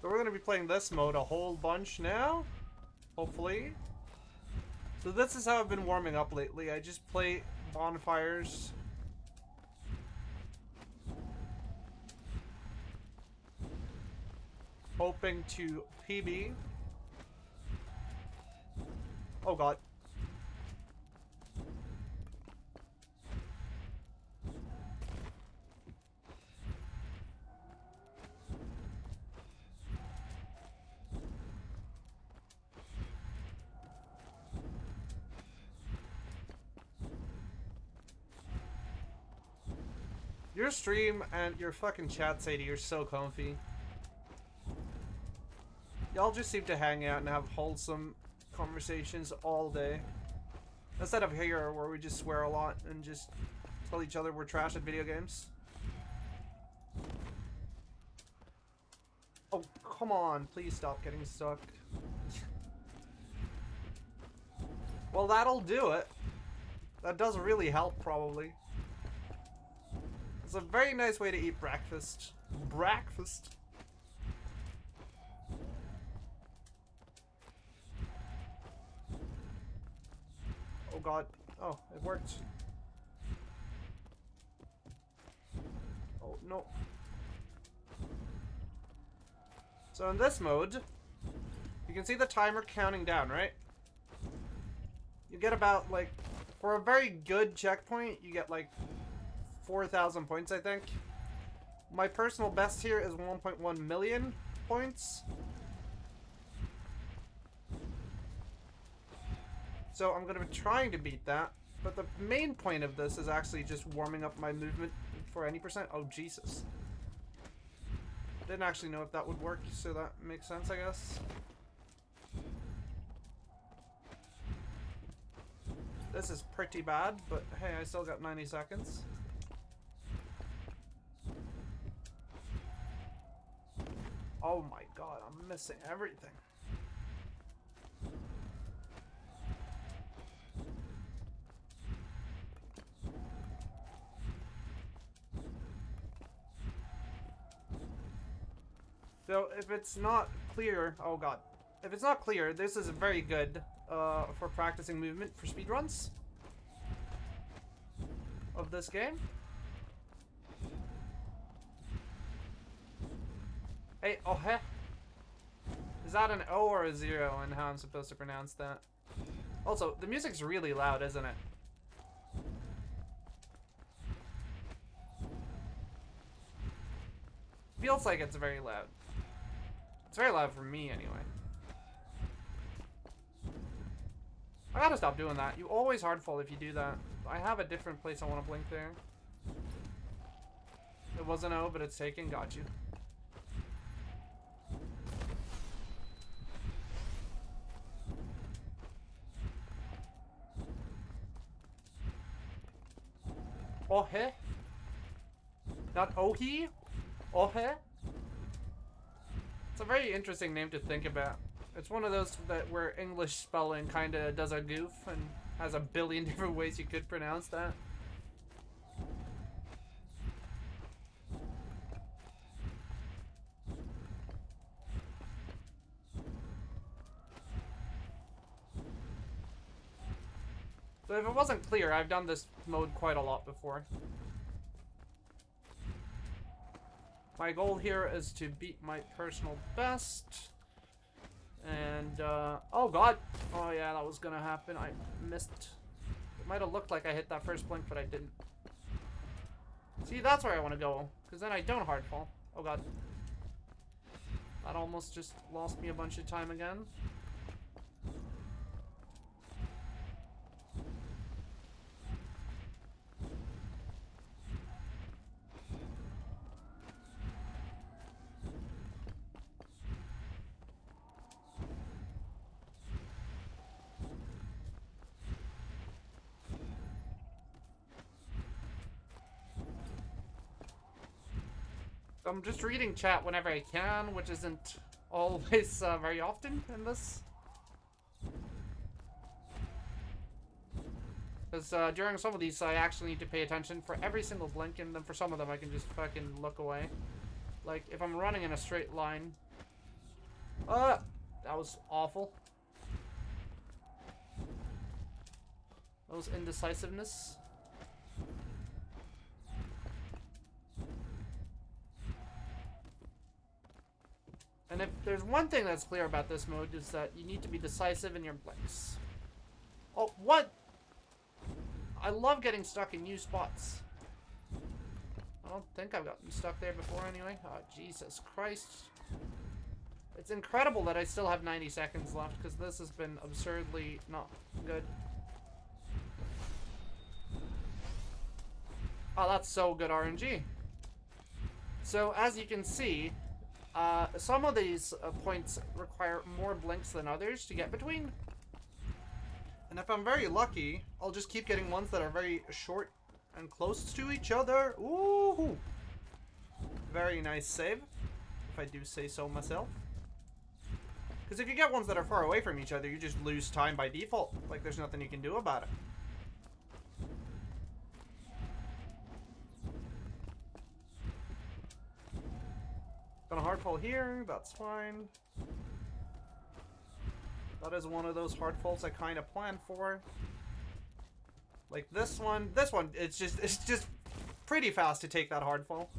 So we're going to be playing this mode a whole bunch now, hopefully. So this is how I've been warming up lately. I just play bonfires. Hoping to PB. Oh god. Your stream and your fucking chat, Sadie, are so comfy. Y'all just seem to hang out and have wholesome conversations all day. Instead of here, where we just swear a lot and just tell each other we're trash at video games. Oh, come on. Please stop getting stuck. Well, that'll do it. That does really help, probably. It's a very nice way to eat breakfast. Breakfast. Oh god. Oh, it worked. Oh, no. So in this mode, you can see the timer counting down, right? You get about, like, for a very good checkpoint, you get, like, 4,000 points, I think. My personal best here is 1.1 million points. So I'm going to be trying to beat that. But the main point of this is actually just warming up my movement for any percent. Oh, Jesus. Didn't actually know if that would work, so that makes sense, I guess. This is pretty bad, but hey, I still got 90 seconds. Oh my god, I'm missing everything. So if it's not clear, oh god. If it's not clear, this is very good for practicing movement for speedruns of this game. Hey, oh heh. Is that an O or a 0 and how I'm supposed to pronounce that? Also, the music's really loud, isn't it? Feels like it's very loud. It's very loud for me, anyway. I gotta stop doing that. You always hardfall if you do that. I have a different place I want to blink there. It was an O, but it's taken. Got you. Oh he? Not Ohi? Oh he? It's a very interesting name to think about. It's one of those that where English spelling kind of does a goof and has a billion different ways you could pronounce that. So if it wasn't clear, I've done this mode quite a lot before. My goal here is to beat my personal best. And, oh god. Oh yeah, that was gonna happen. I missed. It might have looked like I hit that first blink, but I didn't. See, that's where I want to go. Because then I don't hardfall. Oh god. That almost just lost me a bunch of time again. I'm just reading chat whenever I can, which isn't always very often in this. Because during some of these, I actually need to pay attention for every single blink, and then for some of them, I can just fucking look away. Like, if I'm running in a straight line, That was awful. That was indecisiveness. And if there's one thing that's clear about this mode is that you need to be decisive in your blinks. Oh, what? I love getting stuck in new spots. I don't think I've gotten stuck there before anyway. Oh, Jesus Christ. It's incredible that I still have 90 seconds left, because this has been absurdly not good. Oh, that's so good RNG. So, as you can see, some of these points require more blinks than others to get between. And if I'm very lucky, I'll just keep getting ones that are very short and close to each other. Ooh! Very nice save, if I do say so myself. Because if you get ones that are far away from each other, you just lose time by default. Like, there's nothing you can do about it. Got a hard fall here, that's fine. That is one of those hard falls I kind of planned for. Like this one, it's just pretty fast to take that hard fall.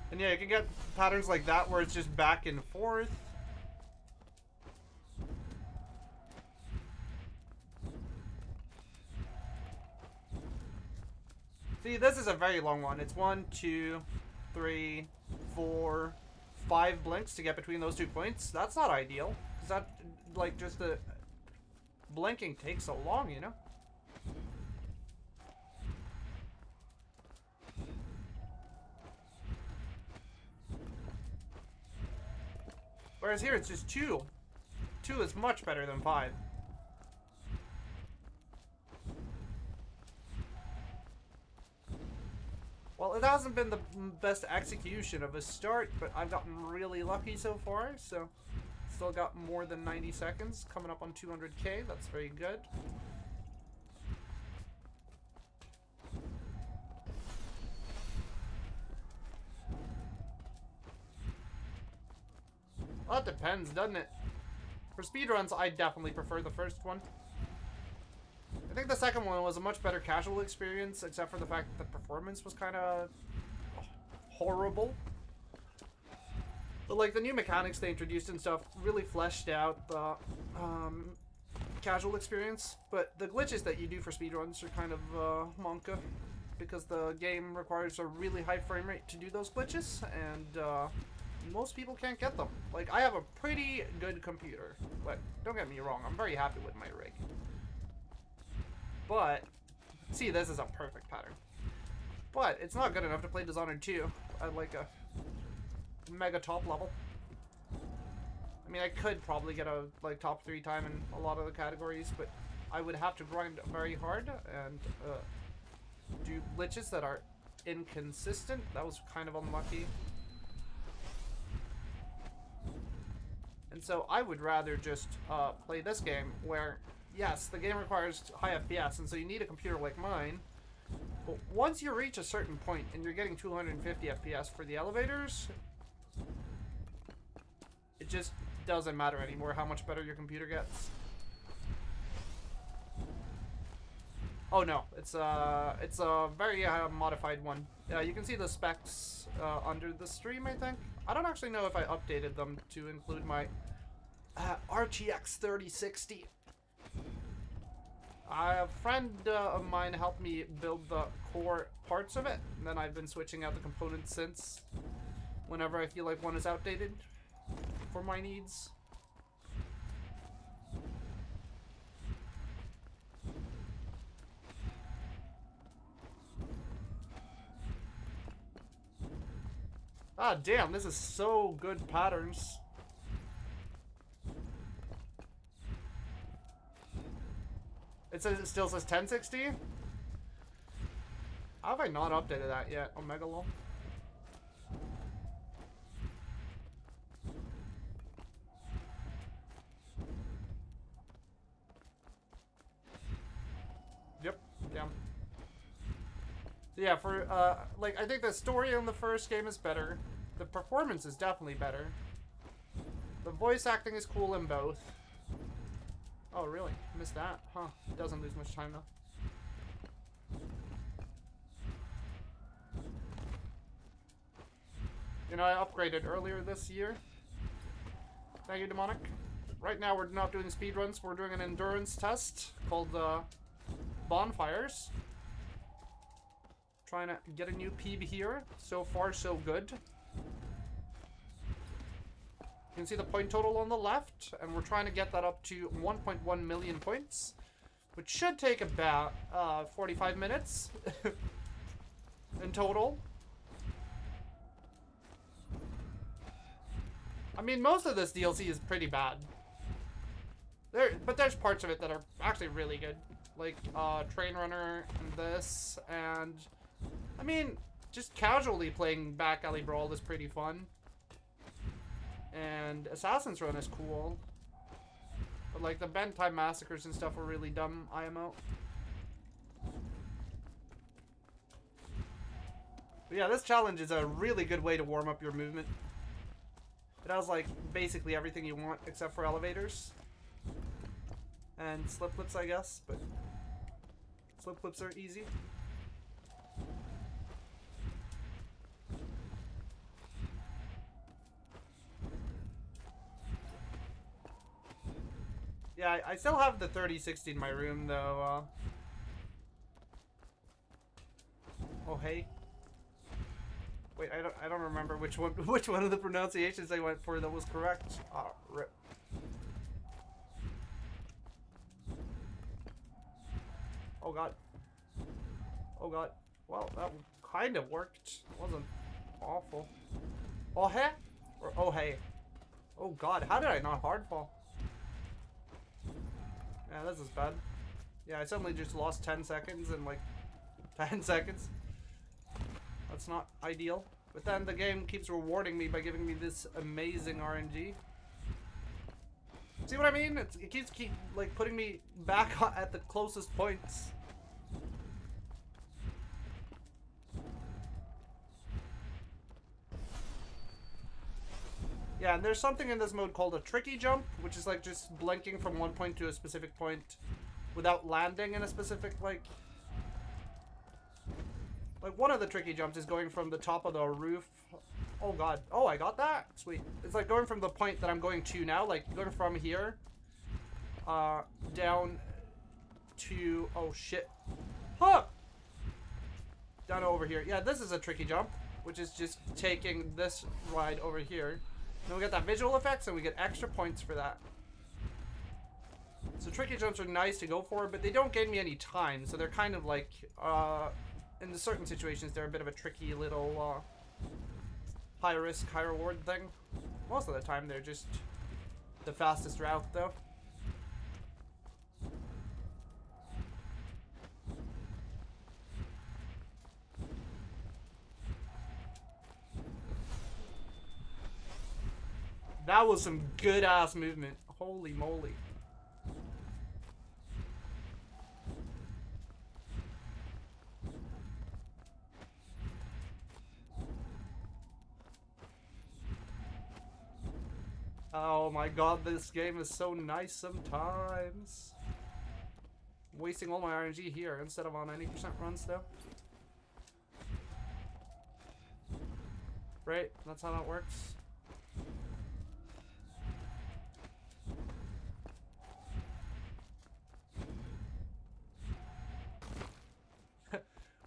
And yeah, you can get patterns like that where it's just back and forth. See, this is a very long one. It's 1, 2, 3, 4, 5 blinks to get between those 2 points. That's not ideal. Because that, like, just the blinking takes so long, you know? Whereas here, it's just 2. 2 is much better than 5. Well, it hasn't been the best execution of a start, but I've gotten really lucky so far, so still got more than 90 seconds, coming up on 200k, that's very good. Well, it depends, doesn't it? For speedruns, I definitely prefer the first one. I think the second one was a much better casual experience, except for the fact that the performance was kind of horrible. But like the new mechanics they introduced and stuff really fleshed out the casual experience. But the glitches that you do for speedruns are kind of monka, because the game requires a really high frame rate to do those glitches, and most people can't get them. Like, I have a pretty good computer, but don't get me wrong, I'm very happy with my rig. But, see, this is a perfect pattern. But, it's not good enough to play Dishonored 2 at, like, a mega top level. I mean, I could probably get a, like, top 3 time in a lot of the categories, but I would have to grind very hard and do glitches that are inconsistent. That was kind of unlucky. And so, I would rather just play this game where... Yes, the game requires high FPS, and so you need a computer like mine. But once you reach a certain point and you're getting 250 FPS for the elevators, it just doesn't matter anymore how much better your computer gets. Oh no, it's a very modified one. You can see the specs under the stream, I think. I don't actually know if I updated them to include my RTX 3060. A friend of mine helped me build the core parts of it, and then I've been switching out the components since, whenever I feel like one is outdated for my needs. Ah, damn, this is so good patterns. It still says 1060? How have I not updated that yet? Omega lol. So yeah, for, like, I think the story in the first game is better. The performance is definitely better. The voice acting is cool in both. Oh, really? Missed that? Huh. Doesn't lose much time, though. You know, I upgraded earlier this year. Thank you, Demonic. Right now, we're not doing speedruns. We're doing an endurance test called Bonfires. Trying to get a new PB here. So far, so good. You can see the point total on the left, and we're trying to get that up to 1.1 million points, which should take about 45 minutes in total. I mean, most of this DLC is pretty bad. But there's parts of it that are actually really good. Like, Train Runner and this, and... I mean, just casually playing Back Alley Brawl is pretty fun. And Assassin's Run is cool. But, like, the Bend Time Massacres and stuff were really dumb IMO. But yeah, this challenge is a really good way to warm up your movement. It has, like, basically everything you want except for elevators. And slip flips, I guess, but slip flips are easy. Yeah, I still have the 3060 in my room, though. Oh, hey. Wait, I don't remember which one of the pronunciations I went for that was correct. Oh, rip. Oh god. Oh god. Well, that kind of worked. It wasn't awful. Oh hey? Or oh hey? Oh god, how did I not hardfall? Yeah, this is bad. Yeah, I suddenly just lost 10 seconds in like 10 seconds. That's not ideal. But then the game keeps rewarding me by giving me this amazing RNG. See what I mean? It keeps like putting me back at the closest points. Yeah, and there's something in this mode called a tricky jump, which is like just blinking from one point to a specific point without landing in a specific, like one of the tricky jumps is going from the top of the roof. Oh god. Oh, I got that? Sweet. It's like going from the point that I'm going to now, like going from here down to, oh shit. Huh! Down over here. Yeah, this is a tricky jump, which is just taking this ride over here. Then we get that visual effects and we get extra points for that. So tricky jumps are nice to go for, but they don't gain me any time, so they're kind of like, in certain situations, they're a bit of a tricky little, high risk, high reward thing. Most of the time, they're just the fastest route, though. That was some good-ass movement. Holy moly. Oh my god, this game is so nice sometimes. I'm wasting all my RNG here instead of on 90% runs, though. Right? That's how that works.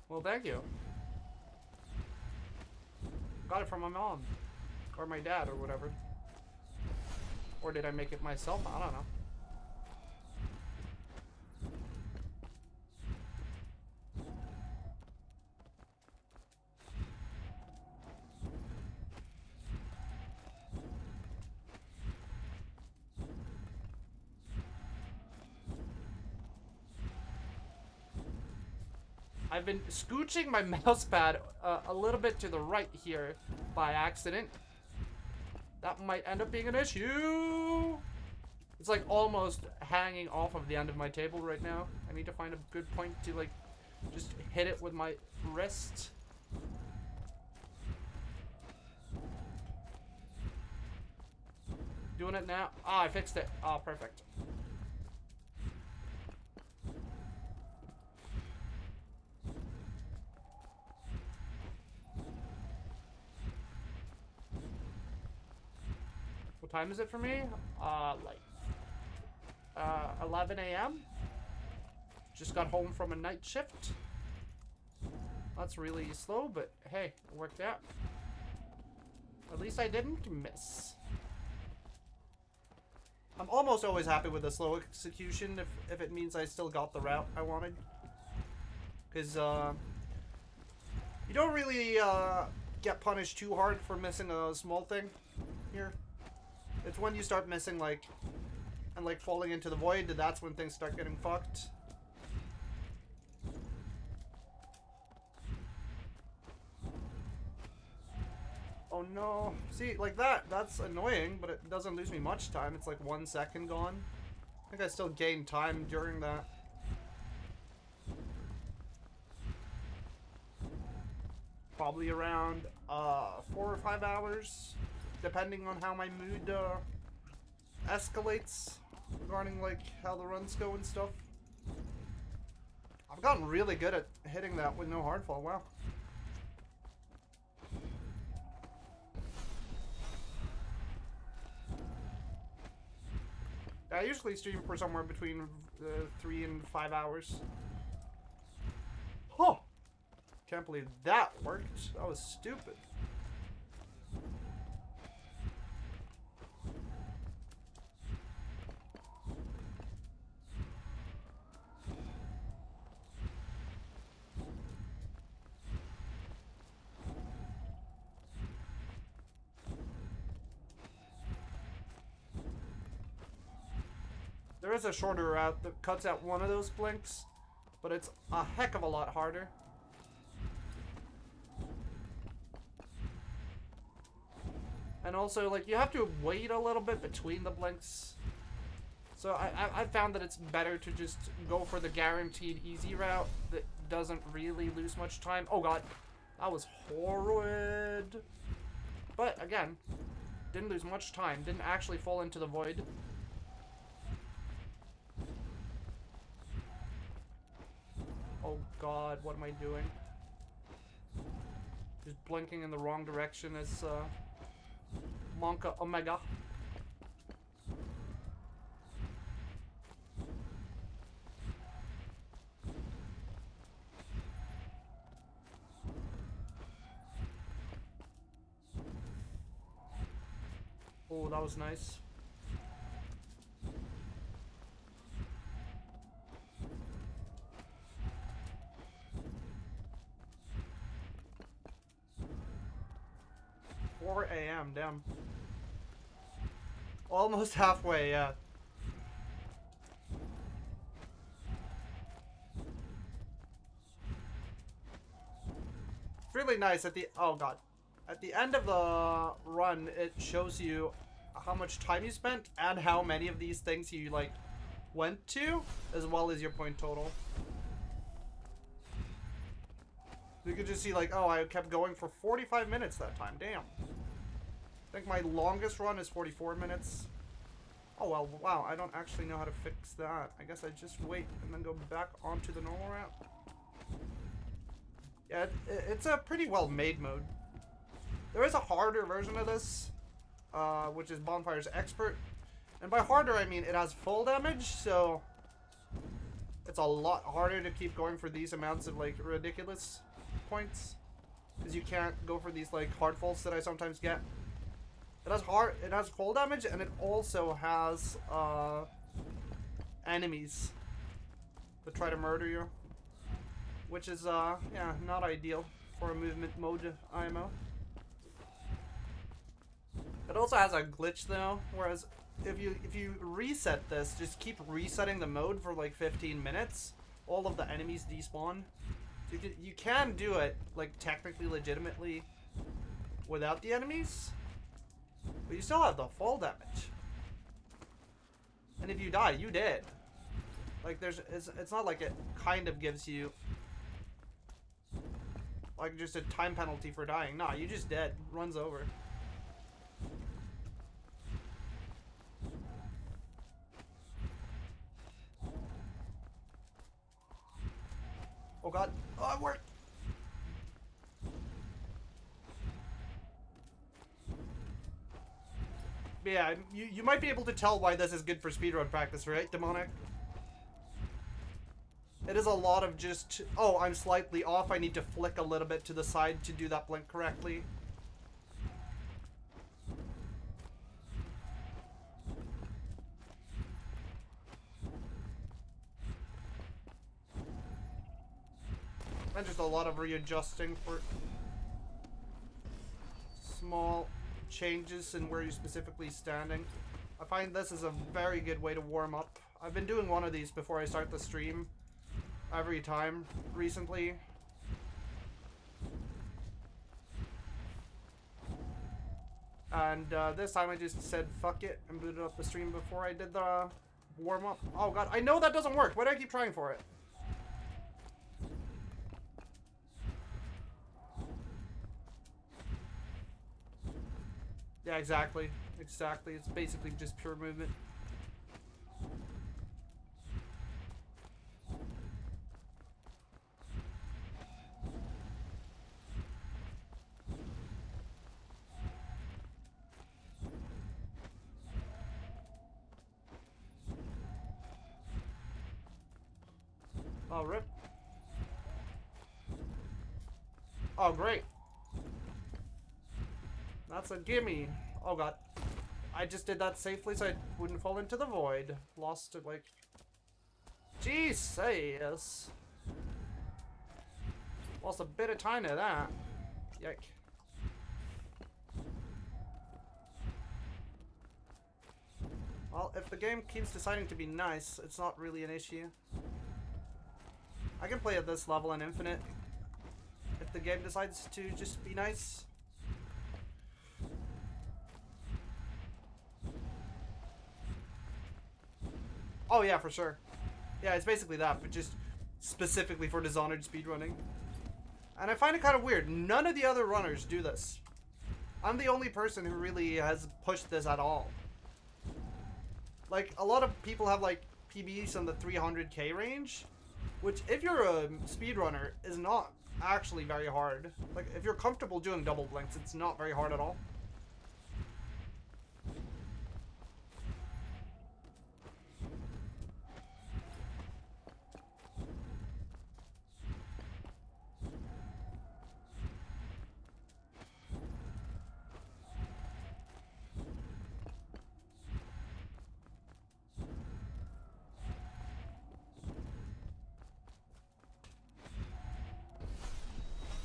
Well, thank you. Got it from my mom. Or my dad, or whatever. Or did I make it myself? I don't know. I've been scooching my mouse pad a little bit to the right here by accident. That might end up being an issue. It's like almost hanging off of the end of my table right now. I need to find a good point to like Just hit it with my wrist. Doing it now. Ah, I fixed it. Ah, perfect. What time is it for me? Like 11 a.m. Just got home from a night shift. That's really slow, but hey, it worked out. At least I didn't miss. I'm almost always happy with the slow execution if it means I still got the route I wanted. Because, you don't really, get punished too hard for missing a small thing here. It's when you start missing, like, and, like, falling into the void, that's when things start getting fucked. Oh no. See, like that's annoying, but it doesn't lose me much time. It's like 1 second gone. I think I still gained time during that. Probably around 4 or 5 hours, depending on how my mood escalates regarding like how the runs go and stuff. I've gotten really good at hitting that with no hardfall. Wow. I usually stream for somewhere between 3 and 5 hours. Huh. Can't believe that worked. That was stupid. There is a shorter route that cuts out one of those blinks, but it's a heck of a lot harder. And also, like, you have to wait a little bit between the blinks. So I found that it's better to just go for the guaranteed easy route that doesn't really lose much time. Oh god, that was horrid. But again, didn't lose much time. Didn't actually fall into the void. Oh god, what am I doing? Just blinking in the wrong direction as Monka Omega. Oh, that was nice. A.m. Damn. Almost halfway, yeah. It's really nice at the oh god. At the end of the run, it shows you how much time you spent and how many of these things you like went to, as well as your point total. You could just see like, oh, I kept going for 45 minutes that time. Damn. I think my longest run is 44 minutes. Oh, well, wow, I don't actually know how to fix that. I guess I just wait and then go back onto the normal route. Yeah, it's a pretty well-made mode. There is a harder version of this, which is Bonfires Expert. And by harder, I mean it has full damage, so it's a lot harder to keep going for these amounts of, like, ridiculous points. Because you can't go for these, like, hard falls that I sometimes get. It has full damage, and it also has enemies that try to murder you, which is yeah, not ideal for a movement mode IMO. It also has a glitch though, whereas if you reset this, just keep resetting the mode for like 15 minutes, all of the enemies despawn. So you can do it like technically legitimately without the enemies. But you still have the fall damage. And if you die, you did. Like, it's not like it kind of gives you like just a time penalty for dying. Nah, you just dead. Runs over. Oh god. Oh, it worked! But yeah, you might be able to tell why this is good for speedrun practice, right, Demonic? It is a lot of just, oh, I'm slightly off, I need to flick a little bit to the side to do that blink correctly. And just a lot of readjusting for small changes in where you're specifically standing. I find this is a very good way to warm up. I've been doing one of these before I start the stream every time recently. And this time I just said fuck it and booted up the stream before I did the warm up. Oh god, I know that doesn't work. Why do I keep trying for it? Yeah, exactly. Exactly. It's basically just pure movement. Oh, rip. Oh, great. That's a gimme. Oh god. I just did that safely so I wouldn't fall into the void. Lost it like... Jesus. Lost a bit of time to that. Yike. Well, if the game keeps deciding to be nice, it's not really an issue. I can play at this level in Infinite. If the game decides to just be nice. Oh yeah, for sure. Yeah, it's basically that, but just specifically for Dishonored speedrunning. And I find it kind of weird. None of the other runners do this. I'm the only person who really has pushed this at all. Like, a lot of people have, like, PBs in the 300k range, which, if you're a speedrunner, is not actually very hard. Like, if you're comfortable doing double blinks, it's not very hard at all.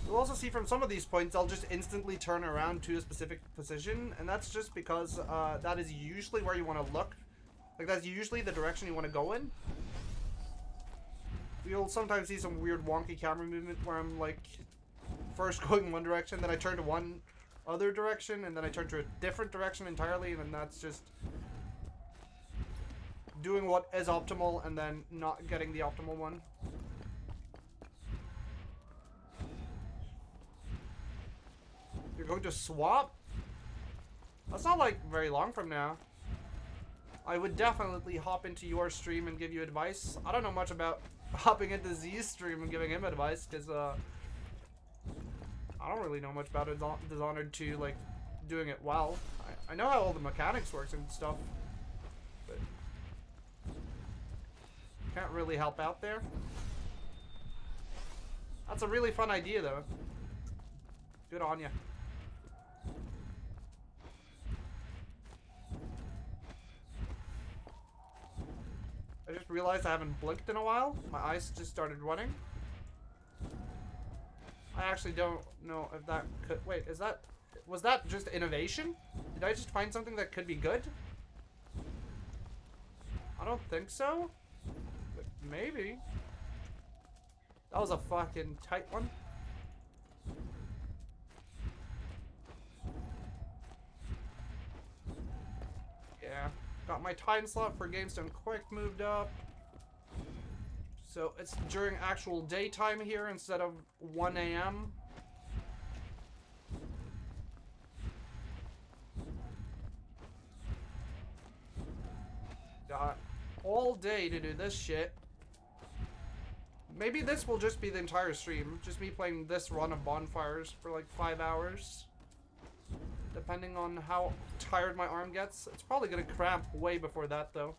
You'll also see from some of these points, I'll just instantly turn around to a specific position, and that's just because that is usually where you want to look. Like, that's usually the direction you want to go in. You'll sometimes see some weird wonky camera movement where I'm, like, first going one direction, then I turn to one other direction, and then I turn to a different direction entirely, and then that's just doing what is optimal and then not getting the optimal one. You're going to swap? That's not like very long from now. I would definitely hop into your stream and give you advice. I don't know much about hopping into Z's stream and giving him advice because I don't really know much about Dishonored 2, like, doing it well. I know how all the mechanics works and stuff, but can't really help out there. That's a really fun idea though. Good on ya. I just realized I haven't blinked in a while. My eyes just started running. I actually don't know if that could... Wait, is that... Was that just innovation? Did I just find something that could be good? I don't think so. But maybe. That was a fucking tight one. Yeah. Got my time slot for Games Done Quick moved up. So it's during actual daytime here instead of 1 AM. all day to do this shit. Maybe this will just be the entire stream. Just me playing this run of Bonfires for like 5 hours. Depending on how tired my arm gets. It's probably gonna cramp way before that though.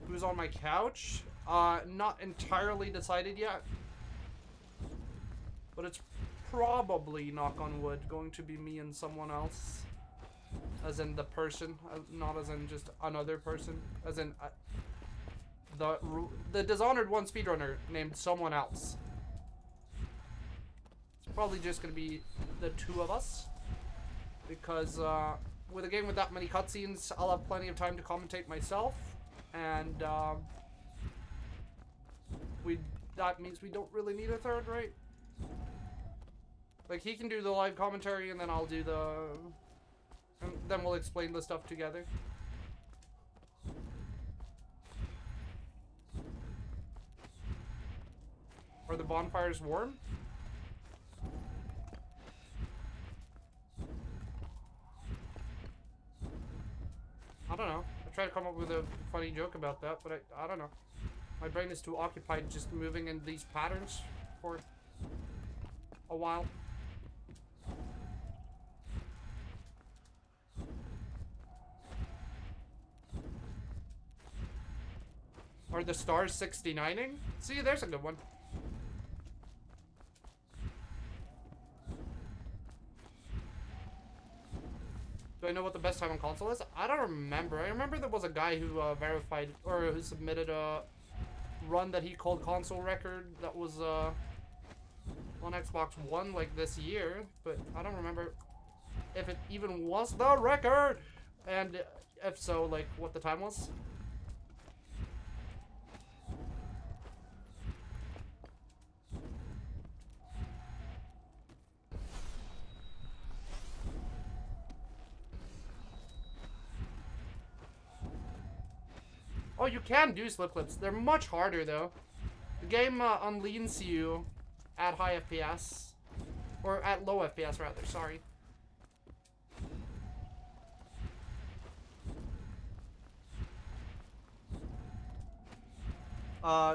Who's on my couch? Not entirely decided yet. But it's probably, knock on wood, going to be me and someone else. As in the person, not as in just another person. As in the Dishonored 1 speedrunner named someone else. It's probably just going to be the two of us. Because with a game with that many cutscenes, I'll have plenty of time to commentate myself. And that means we don't really need a third, right? Like, he can do the live commentary, and then I'll do the... And then we'll explain the stuff together. Are the bonfires warm? I don't know. I tried to come up with a funny joke about that, but I don't know. My brain is too occupied just moving in these patterns for a while. Are the stars 69ing? See, there's a good one. Do I know what the best time on console is? I don't remember. I remember there was a guy who verified, or who submitted a run that he called console record that was on Xbox One like this year, but I don't remember if it even was the record, and if so, like what the time was. Oh, you can do slip clips. They're much harder, though. The game unleans you at high FPS. Or at low FPS, rather. Sorry.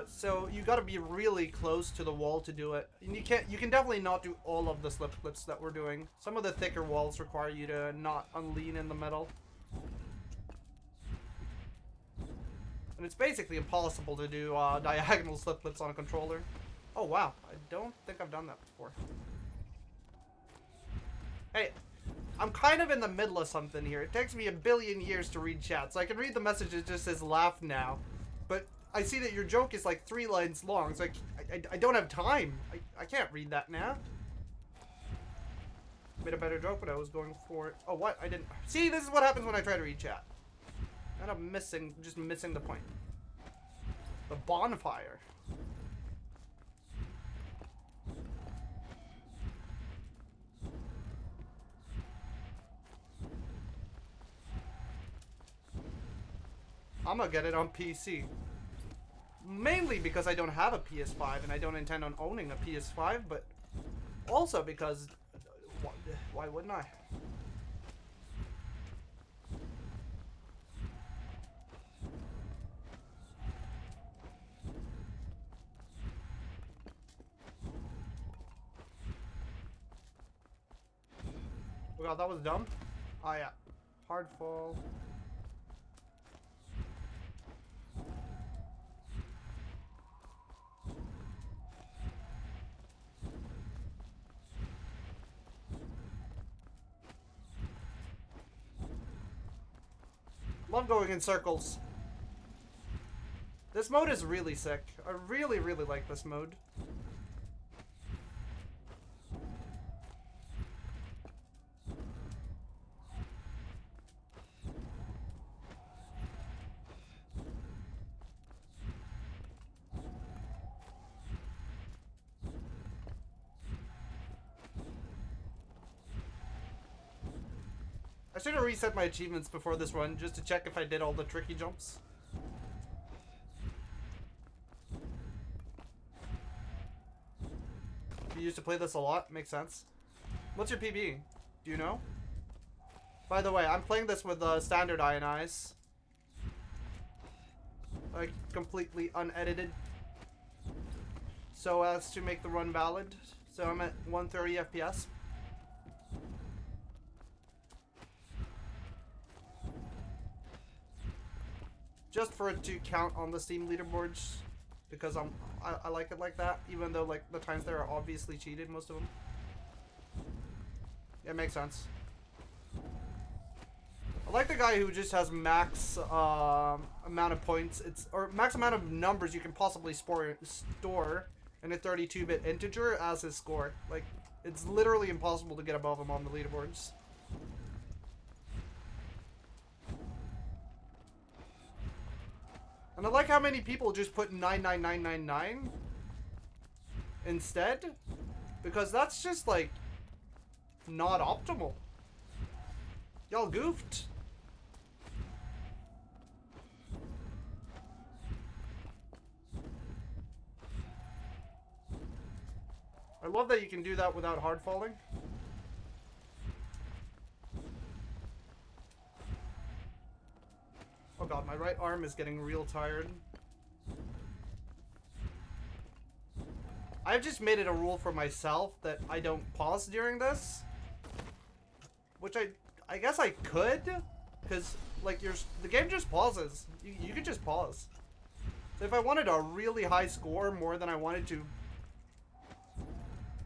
So you gotta be really close to the wall to do it. And you can definitely not do all of the slip clips that we're doing. Some of the thicker walls require you to not unlean in the middle. And it's basically impossible to do diagonal slip flips on a controller. Oh wow, I don't think I've done that before. Hey, I'm kind of in the middle of something here. It takes me a billion years to read chat, so I can read the message that just says laugh now. But I see that your joke is like 3 lines long. It's like, I don't have time. I can't read that now. Made a better joke, but I was going for it. Oh, what? I didn't. See, this is what happens when I try to read chat. And I'm just missing the point. The bonfire. I'm gonna get it on PC. Mainly because I don't have a PS5 and I don't intend on owning a PS5, but also because why wouldn't I? Oh god, that was dumb. Oh yeah. Hard fall. Love going in circles. This mode is really sick. I really, really like this mode. I should have reset my achievements before this run just to check if I did all the tricky jumps. You used to play this a lot? Makes sense. What's your PB? Do you know? By the way, I'm playing this with standard ionize. like completely unedited, so as to make the run valid. So I'm at 130 FPS. Just for it to count on the Steam leaderboards, because I like it like that, even though like the times there are obviously cheated, most of them. Yeah, it makes sense. I like the guy who just has max amount of points, or max amount of numbers you can possibly store in a 32-bit integer as his score. Like, it's literally impossible to get above him on the leaderboards. And I like how many people just put 99999 instead, because that's just like not optimal. Y'all goofed. I love that you can do that without hard falling. Oh god, my right arm is getting real tired. I've just made it a rule for myself that I don't pause during this. Which I guess I could, because like the game just pauses. You could just pause. So if I wanted a really high score, more than I wanted to...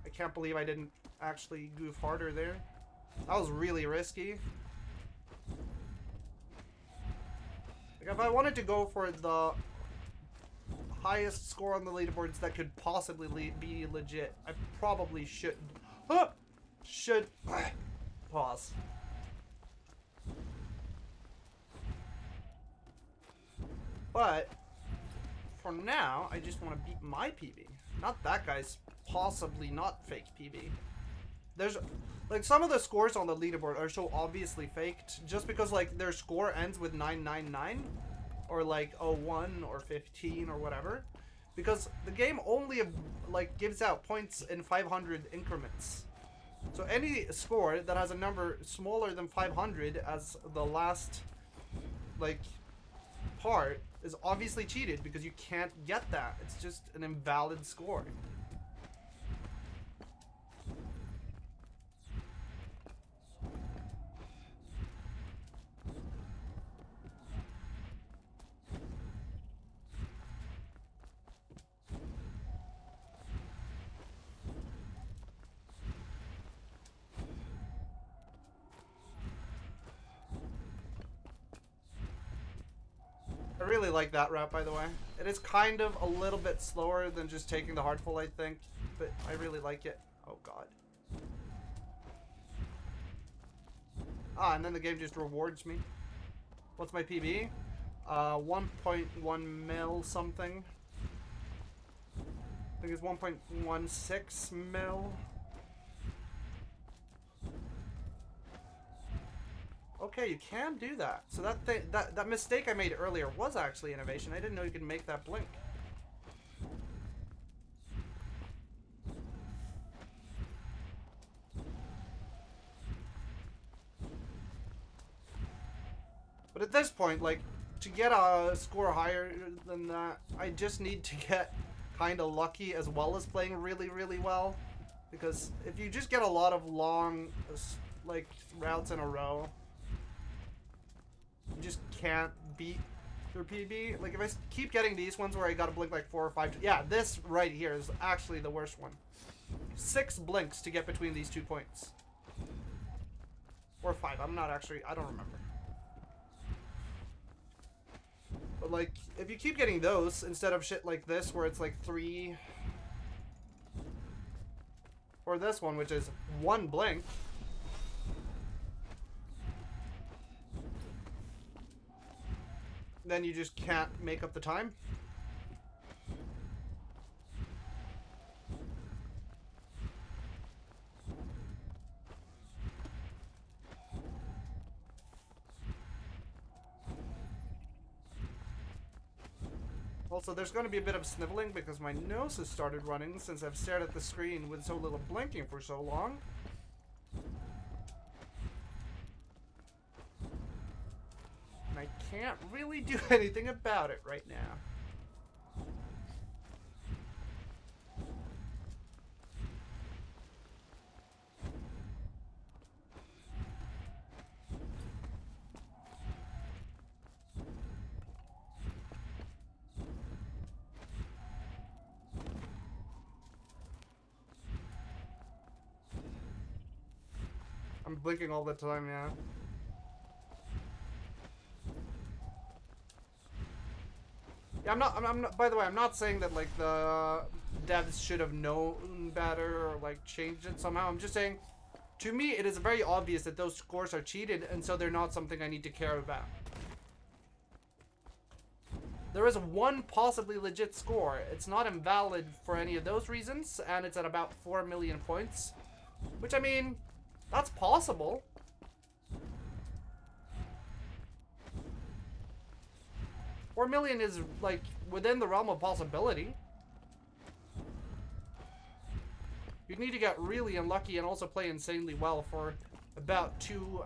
I can't believe I didn't actually goof harder there. That was really risky. Like if I wanted to go for the highest score on the leaderboards that could possibly be legit, I probably should pause. But for now, I just want to beat my PB, not that guy's possibly not fake PB. There's like some of the scores on the leaderboard are so obviously faked just because like their score ends with 999 or like 01 or 15 or whatever, because the game only like gives out points in 500 increments. So any score that has a number smaller than 500 as the last like part is obviously cheated, because you can't get that. It's just an invalid score. I really like that route, by the way. It is kind of a little bit slower than just taking the hard pull, I think, but I really like it. Oh god. Ah, and then the game just rewards me. What's my PB? 1.1 mil something. I think it's 1.16 mil. Okay, you can do that. So that mistake I made earlier was actually innovation. I didn't know you could make that blink. But at this point, like, to get a score higher than that, I just need to get kind of lucky as well as playing really, really well. Because if you just get a lot of long, like, routes in a row, you just can't beat your PB. Like, if I keep getting these ones where I gotta blink like 4 or 5... Yeah, this right here is actually the worst one. 6 blinks to get between these 2 points. Or 5, I'm not actually... I don't remember. But, like, if you keep getting those, instead of shit like this, where it's, like, 3... Or this one, which is 1 blink. Then you just can't make up the time. Also, there's going to be a bit of sniveling because my nose has started running since I've stared at the screen with so little blinking for so long. And I can't really do anything about it right now. I'm blinking all the time, yeah. Yeah, I'm not, by the way, I'm not saying that, like, the devs should have known better or, like, changed it somehow. I'm just saying, to me, it is very obvious that those scores are cheated, and so they're not something I need to care about. There is one possibly legit score. It's not invalid for any of those reasons, and it's at about 4 million points. Which, I mean, that's possible. $4 million is, like, within the realm of possibility. You need to get really unlucky and also play insanely well for about 2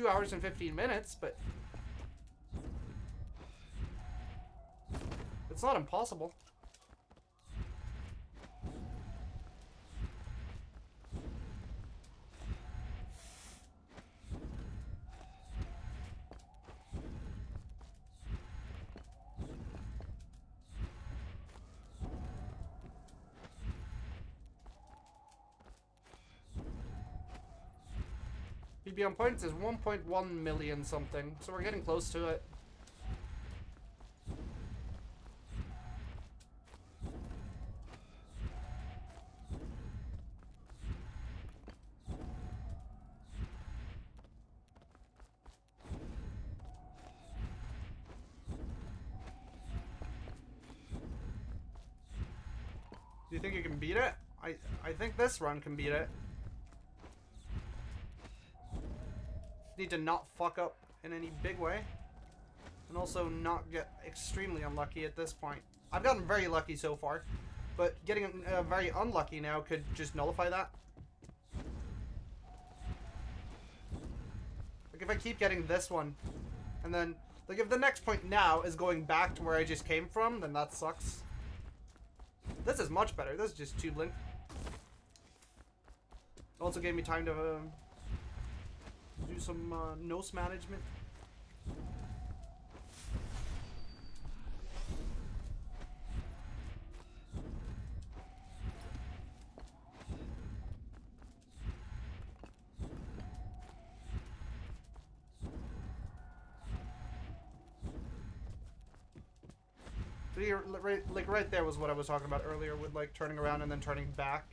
hours and 15 minutes, but it's not impossible. PB on points is 1.1 million something, so we're getting close to it. Do you think you can beat it? I think this run can beat it. Need to not fuck up in any big way. And also not get extremely unlucky at this point. I've gotten very lucky so far. But getting very unlucky now could just nullify that. Like if I keep getting this one. And then, like if the next point now is going back to where I just came from, then that sucks. This is much better. This is just tube link. Also gave me time to do some nose management. So you're, right there was what I was talking about earlier with like turning around and then turning back.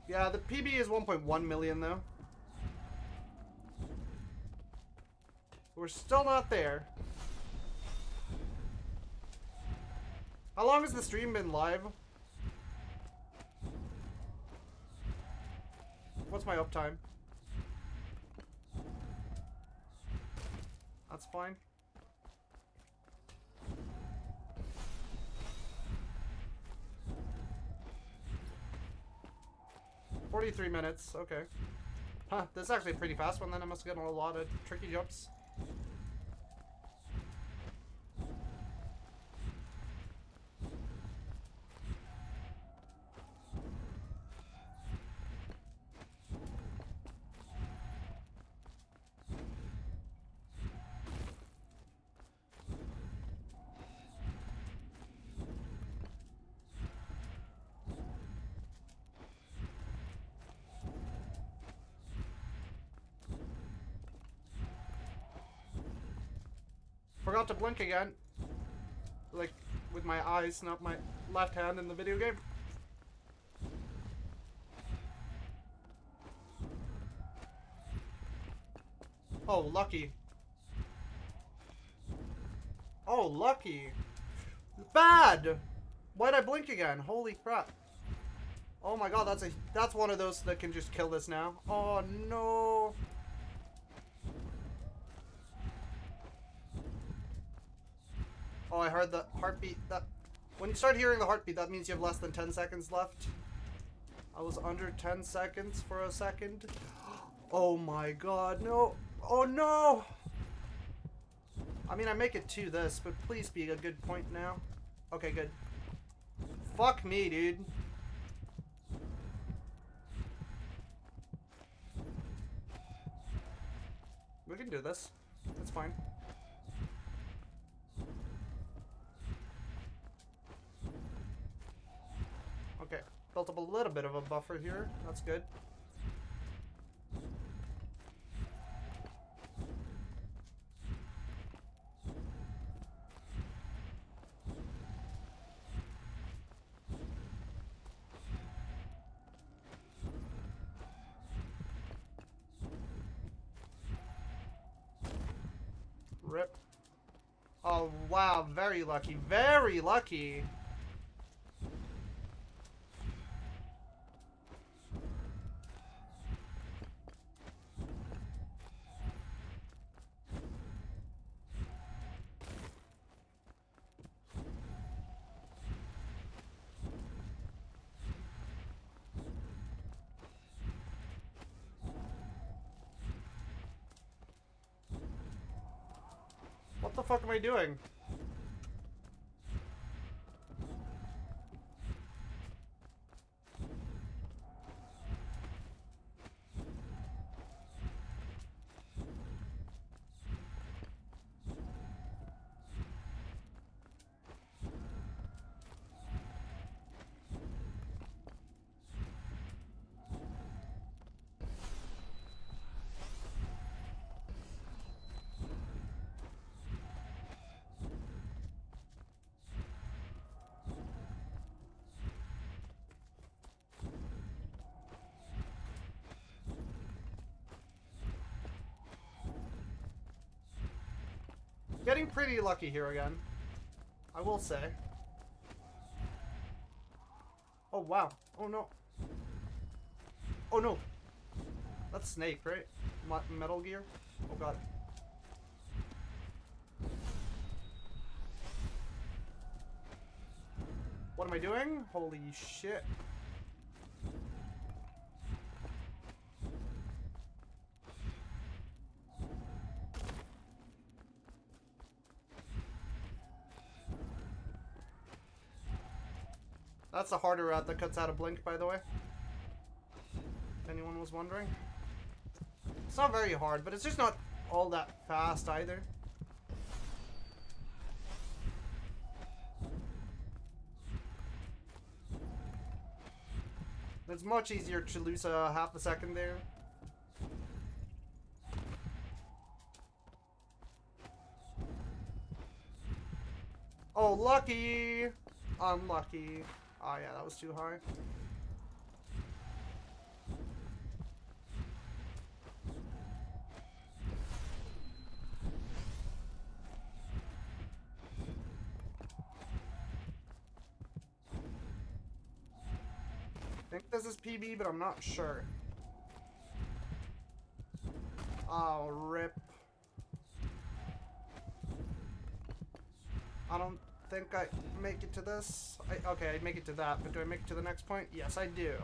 Yeah, the PB is 1.1 million though. We're still not there. How long has the stream been live? What's my uptime? That's fine. $43 minutes, okay. Huh, this is actually a pretty fast one then. I must have gotten a lot of tricky jumps. Forgot to blink again. Like, with my eyes, not my left hand in the video game. Oh, lucky. Oh, lucky. Bad! Why'd I blink again? Holy crap. Oh my god, that's one of those that can just kill this now. Oh no. Oh, I heard the heartbeat. That when you start hearing the heartbeat, that means you have less than 10 seconds left. I was under 10 seconds for a second. Oh my god, no. Oh no! I mean, I make it to this, but please be a good point now. Okay, good. Fuck me, dude. We can do this. It's fine. Okay, built up a little bit of a buffer here. That's good. Rip. Oh, wow. Very lucky. Very lucky. What the fuck am I doing? Getting pretty lucky here again. I will say. Oh, wow. Oh, no. Oh, no. That's Snake, right? Metal Gear? Oh, God. What am I doing? Holy shit. That's the harder route that cuts out a blink, by the way. If anyone was wondering. It's not very hard, but it's just not all that fast either. It's much easier to lose a half a second there. Oh, lucky! Unlucky. Oh yeah, that was too high. I think this is PB, but I'm not sure. Oh, rip. I don't think I make it to this. Okay, I make it to that, but do I make it to the next point? Yes, I do.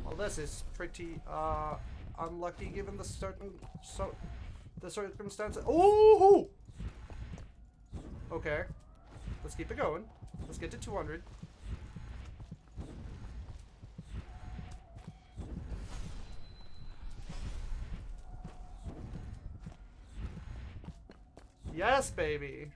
Well, this is pretty unlucky given the circumstances. Oh! Okay, let's keep it going. Let's get to 200. Yes, baby.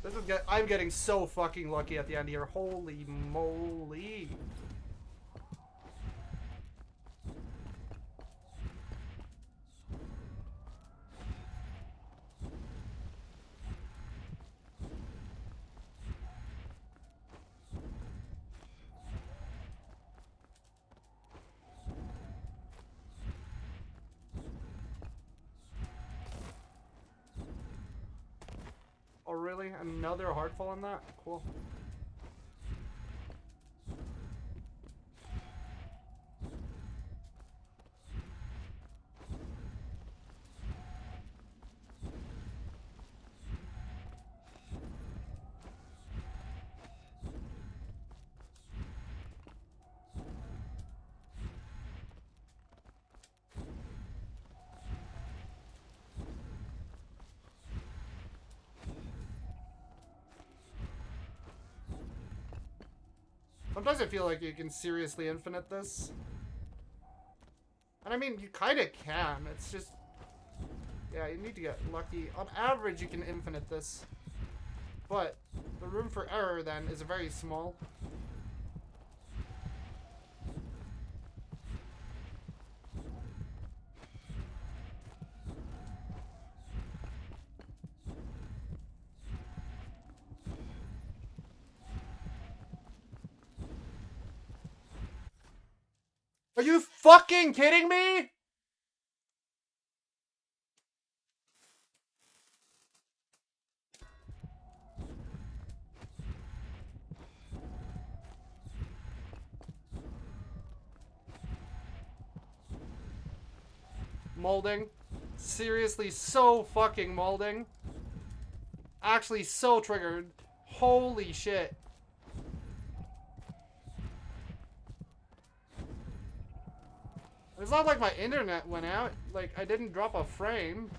This I'm getting so fucking lucky at the end here. Holy moly. Oh, really? Another hardfall on that? Cool. Sometimes I feel like you can seriously infinite this. And I mean, you kind of can. It's just... Yeah, you need to get lucky. On average, you can infinite this. But the room for error, then, is very small. Are you fucking kidding me? Molding. Seriously, so fucking molding. Actually, so triggered. Holy shit. It's not like my internet went out. Like, I didn't drop a frame.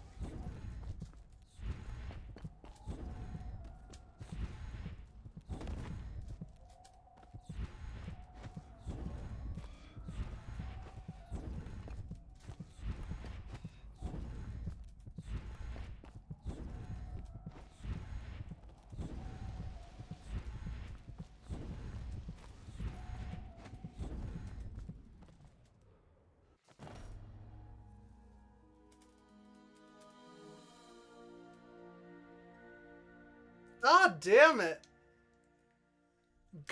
God damn it. God